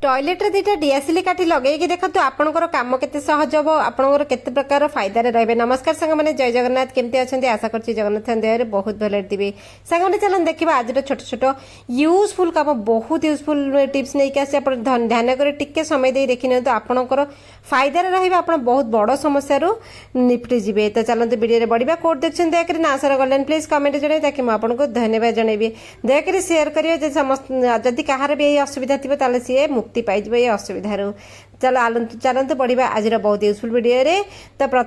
Toilet रे दुटा DSL काठी लगे देखो आपंकर कम केते सहज हम आपंकर केते प्रकार फायदा रहे। नमस्कार सांग मैंने जय जगन्नाथ केमती अच्छा आशा कर जगन्नाथ देह बहुत भल थे सांग मैंने चलन देखा आज छोट छोट यूजफुल कम बहुत यूजफुल टिप्स नहीं कि आस ध्यान कर टिके समय दे देखी नि आपंकर फायदा रही आप बहुत बड़ समस्या निपटी जी। तो चलते वीडियो बढ़िया कोड देखते दयाकोरी ना आशा गलन प्लीज कमेंट जन ताकि मुझे धन्यवाद जनइबी दयाकोरी सेयार करेंगे समस्त जदि कहार भी यही असुविधा थी सी मुक्ति पाइब ये असुविधा। चलो चलते बढ़िया आज बहुत यूजफुल वीडियो रे। तो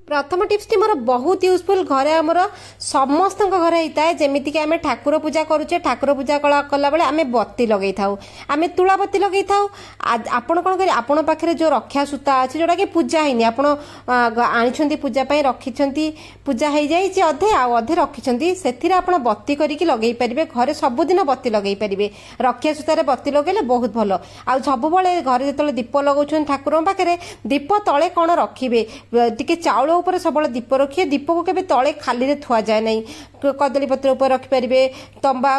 प्रथम टिप्स टी मोर बहुत यूजफुल घरे आमर समस्त घरे होता है जमीक आम ठाकुर पूजा करुचे ठाकुर पूजा कला बेले आम बत्ती लगे था आम तुला बत्ती लगे था आपण कौन कर आपण पाखे जो रक्षा सूता अच्छे जोटा कि पूजा है आपण आनी पूजापाई रखी पूजा हो जाए अधे आधे रखी से आप बत्ती करके लगे पारे घरे सबुदिन बत्ती लगे पारे रक्षा सूतार बत्ती लगेले बहुत भल आ सब घरे जो दीप लगाउछन ठाकुर पाखे दीप तले कौन रखिए टी चाउल ऊपर सब दीप रखिए दीप को केबे तले खाली थुआ जाए नहीं कदली पत्र ऊपर रखिपारे तंबा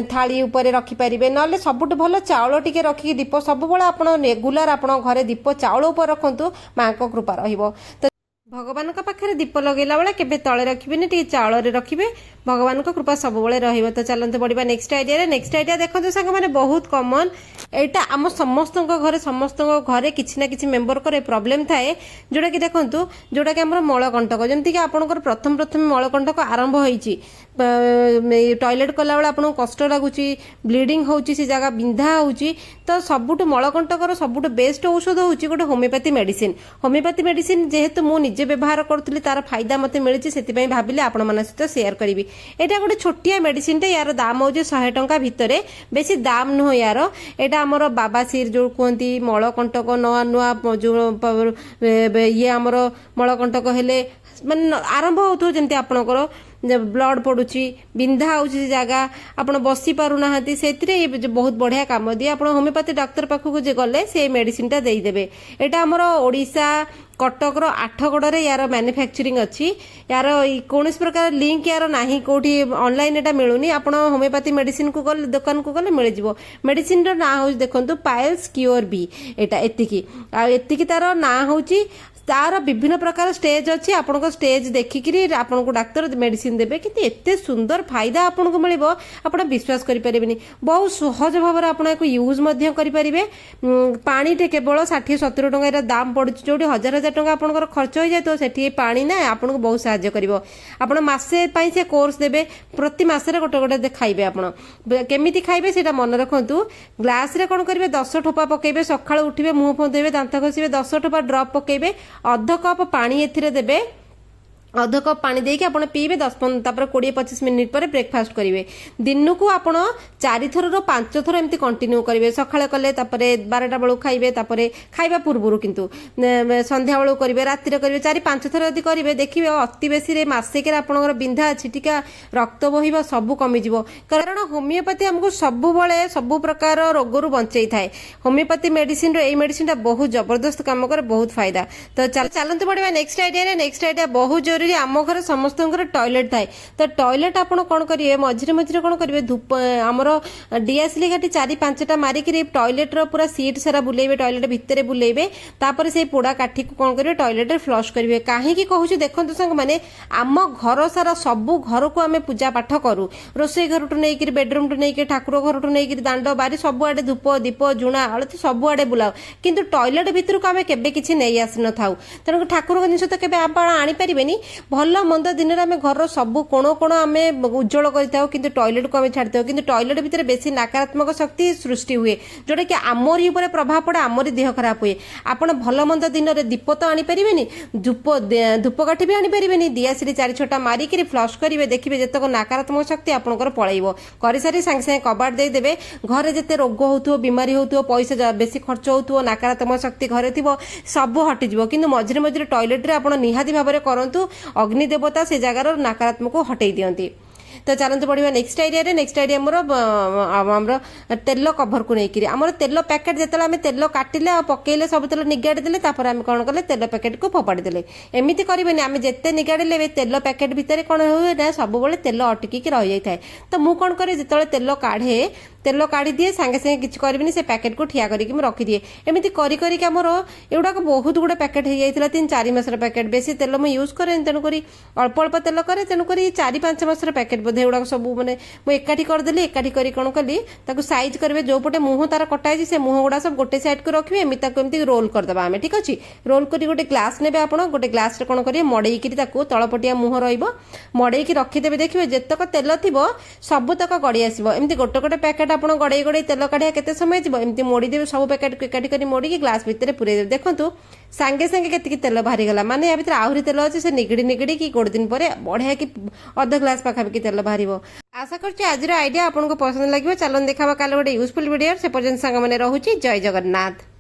थाली ऊपर रखिपारे ना सबुठ भल चाउल टी रखिक दीप सब आप रेगुलर आप घरे दीप चाउल ऊपर रखु माँ को कृपा रहिबो। तो भगवान पाखे दीप लगेला बेले केबे तले रखिबेनि टी चाउल रे रखिबे भगवान को कृपा सब बेले रहिबो। तो चलते बढ़िया नेक्स्ट आइडिया देखो सांग मैंने बहुत कॉमन एटा आम समस्त घरे समस्त घरे किसी ना किसी मेंबर करे प्रॉब्लम थाए जोटा कि देखो जोटा कि आम मलकंटक जमीक आपंकर प्रथम प्रथम मलकंटक आरंभ होइछि टॉयलेट कला बेले आपको कष्ट लगुच ब्लीडिंग होउछि से जगह बिंधा होउछि तो सबुठ मलकंटकर सबुठ बेस्ट औषध होउछि गोटे होमियोपैथी मेडिसिन जेहेतु मु निजे व्यवहार करुली तार फायदा मते मिली से भाविले आपण मन सहित शेयर करी। एटा गोटे छोटिया मेडिसिन यार दाम हो 100 टंका भितर बेसी दाम नुह यार एटा आमर बाबा सिर जो कहती मलकंटक नुआ नुआ जो ये आमर मलकंटक हेले माने आरंभ होतो जंती आपनकर ब्लड पड़ुची बिंधा होची जगह आप बसी पारुना से बहुत बढ़िया काम दिए आप होमियोपैथी डाक्तर पाखक जे गले से मेडिसिन टा देदेवे। एटा आमर ओडिशा कटक 8गड़ यार मैन्युफैक्चरिंग अच्छी यार कौन प्रकार लिंक यार ना कौटी ऑनलाइन एटा मिलूनी आप होमियोपैथी मेडिसिन को गले दुकान को गले मिल जाव मेडिसिन ना हूँ देखो पाइल्स क्योर बी एटा एतिकी तार ना हूँ तार विभिन्न प्रकार स्टेज अच्छी आपन स्टेज देखिकी आपन को डाक्तर मेडिसिन देवे कि एते सुंदर फायदा आपन को मिलिबो आपण विश्वास करि परिबेनी बहुत सहज भाव में आपन यूज मध्य करि परिबे। पानी टे केवल 60-70 टंका दाम पड़ुछि जोटी 1000 टंका आपन खर्च हो जाए तो सेठी पानी ना आपन को बहुत सहायता करिवो आपन मासे पई से कोर्स देबे प्रति मासे गोटे गोटे खाइबे आपन केमिति खाइबे सेटा मन रखंतु ग्लास रे कोन करिवे 10 ठोपा पकेबे सखाळ उठिबे मुंह फोंदेबे दांत घसीबे 10 ठोपा ड्रॉप पकेबे अध कप पानी एथिरे देबे अध कप पानी देके आपण पीबे 20-25 मिनिट पर ब्रेकफास्ट करेंगे दिन को आप 4 थर 5 थर एमती कंटिन्यू करेंगे सकाଳେ कले 12टा बेलू खाइबे खाइबा पूर्व किंतु संध्या बेलू करेंगे राति करेंगे 4-5 थर यदि करेंगे देखिए अति बेसी मसेक आपंकर बिंधा छिटिका रक्त बहिबा सब कमिज कारण होमियोपैथी आमको सब प्रकार रोगरू बंचई थाए होमियोपैथी मेडिसिन मेडिसिन बहुत जबरदस्त काम करे बहुत फायदा। तो चलते बढ़िया नेक्स्ट आइडिया बहुत जरूरी आम घर समस्त टॉयलेट थाए तो टॉयलेट आपड़ कौन करेंगे मझे मझे कौन करेंगे धूप आमर डीएसएल घाटी 4-5टा मारिक टॉयलेट पूरा सीट सारा बुलेबे टॉयलेट भितर बुलेबे तापर से पोड़ा काठी को कौन करेंगे टॉयलेट फ्लश करेंगे कहीं कहूँ देखो सांग मैंने आम घर सारा सबू घर को आम पूजा पाठ करूँ रोसई घर टू नहीं बेडरूम टू नहीं ठाकुर घर टू नहीं दांड बारी सबुआडे धूप दीप जुणा आलती सबुआडे बुलाओ किंतु टॉयलेट भितर को आम केबे किछि नहीं आसी न थाउ तेणु ठाकुर जिनिस तो केबे आप आनी परिबेनी भल मंद दिन में आम घर सब कोण कोण आम उज्जवल कर टॉयलेट को आम छाड़ी कि टॉयलेट भितर बेसी नकारात्मक शक्ति सृष्टि हुए जोटा कि आमरी उपर प्रभाव पड़े आमरी देह खराब हुए आपड़ भल मंद दिन में दीप तो आनीपारे धूपकाठी भी आनीपारे दियासिरी 4-6टा मारिक फ्लश करेंगे देखिए जितक नकारात्मक शक्ति आपंकर पलैब कर सारी सागे सागे कबाट देदेवे घरे जिते रोग हो बीमारी हो पैसा बेसी खर्च हो नकारात्मक शक्ति घरे थी सब हटिज कि मझे मझे टॉयलेट रे आप निहाती भाव में करूँ अग्नि देवता से जगार नकारात्मक हटई दियंती। तो चलते बढ़िया नेक्स्ट आइडिया मोर आमर तेल कभर को लेकिन आमर तेल पैकेट जिते आम तेल काटिले आ पकेले सब तेल निगाड़ी देले तापर आम कौन कले तेल पैकेट को फोपाड़ी देले एमती करेंगे आम जिते निगाड़े तेल पैकेट भितर कौन हुए ना सब तेल अटकिक रही जाए तो मु कौन करे जिते तेल काढ़े तेल काढ़ी दिए सांगे सांगे किसी करी से पैकेट को ठिया करके रखिदिए एमती करी मोर एगुड़ाक बहुत गुड़े पैकेट हो जाता 3-4 मासर पैकेट बेसी तेल मुझे यूज करें तेणुक अल्प अल्प तेल करे तेणुक 4-5 मासर पैकेट बोधे एगुड़ाक सब मैंने मुझे एकाठी करदेली एकाठी कर कौन कली साइज करेंगे जो पटे मुह तार कटाई से मुह गुड़ा सब गोटे साइड को रखिए एमती रोल करदे आम ठीक अच्छे रोल कर गोटे ग्लास ने आप गोटे ग्लास कौन करेंगे मड़ेकी तलपटिया मुह रड़ेकी रखिदेवे देखिए जितक तेल थी सबुतक गड़ी आसो एमती गोटे गोटे पैकेट आप गड़े गड़े तेल काढ़ा केते समय एमती मोड़ीदेवे सब पैकेट एकाठी कर मोड़ी ग्लास भितर पूरेदेवे देखो सांगे सांगे के तेल बाहरी गला माने या भितर आहरी तेल अच्छे से निगड़ी निगड़ी कि गोटे दिन पर बढ़िया कि अध ग्लास पाखापाखि तेल बाहर आशा करछि आज आइडिया आपको पसंद लगे चलन देखा काल गोटे यूजफुल वीडियो से पर्यंत सांग मैंने रोचे जय जगन्नाथ।